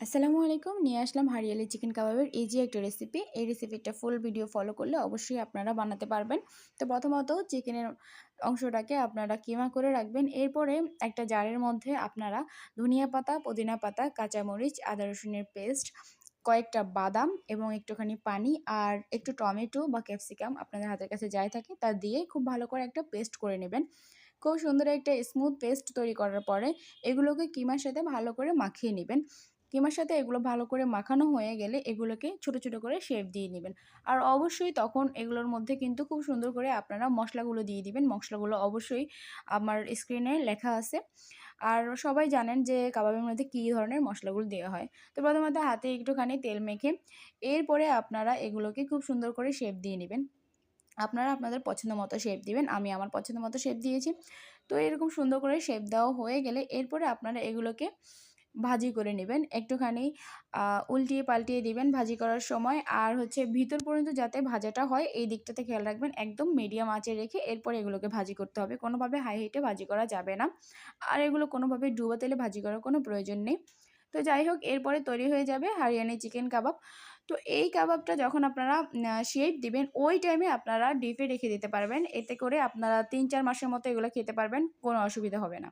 আসসালামু আলাইকুম। নিয়ে আসলাম হারিয়ালি চিকেন কাবাবের ইজি একটা রেসিপি। এই রেসিপিটা ফুল ভিডিও ফলো করলে অবশ্যই আপনারা বানাতে পারবেন। তো প্রথমত চিকেনের অংশটাকে আপনারা কিমা করে রাখবেন। এরপরে একটা জারের মধ্যে আপনারা ধনিয়া পাতা, পুদিনা পাতা, কাঁচামরিচ, আদা রসুনের পেস্ট, কয়েকটা বাদাম এবং একটুখানি পানি আর একটু টমেটো বা ক্যাপসিকাম আপনাদের হাতের কাছে যাই থাকে তা দিয়ে খুব ভালো করে একটা পেস্ট করে নেবেন। খুব সুন্দর একটা স্মুথ পেস্ট তৈরি করার পরে এগুলোকে কিমার সাথে ভালো করে মাখিয়ে নেবেন। কিমার সাথে এগুলো ভালো করে মাখানো হয়ে গেলে এগুলোকে ছোট, ছোট করে শেপ দিয়ে নিবেন। আর অবশ্যই তখন এগুলোর মধ্যে কিন্তু খুব সুন্দর করে আপনারা মসলাগুলো দিয়ে দিবেন। মসলাগুলো অবশ্যই আমার স্ক্রিনে লেখা আছে। আর সবাই জানেন যে কাবাবের মধ্যে কী ধরনের মসলাগুলো দেওয়া হয়। তো প্রথমত হাতে একটুখানি তেল মেখে এরপরে আপনারা এগুলোকে খুব সুন্দর করে শেপ দিয়ে নিবেন। আপনারা আপনাদের পছন্দ মতো শেপ দিবেন। আমি আমার পছন্দ মতো শেপ দিয়েছি। তো এরকম সুন্দর করে শেপ দেওয়া হয়ে গেলে এরপরে আপনারা এগুলোকে ভাজি করে নেবেন। একটুখানি উল্টিয়ে পাল্টিয়ে দিবেন ভাজি করার সময়। আর হচ্ছে ভিতর পর্যন্ত যাতে ভাজাটা হয় এই দিকটাতে খেয়াল রাখবেন। একদম মিডিয়াম আঁচে রেখে এরপরে এগুলোকে ভাজি করতে হবে। কোনোভাবে হাই হিটে ভাজি করা যাবে না। আর এগুলো কোনোভাবে ডুবো তেলে ভাজি করার কোনো প্রয়োজন নেই। তো যাই হোক এরপরে তৈরি হয়ে যাবে হারিয়ানি চিকেন কাবাব। তো এই কাবাবটা যখন আপনারা শেপ দিবেন ওই টাইমে আপনারা ডিপে রেখে দিতে পারবেন। এতে করে আপনারা ৩-৪ মাসের মতো এগুলো খেতে পারবেন। কোনো অসুবিধা হবে না।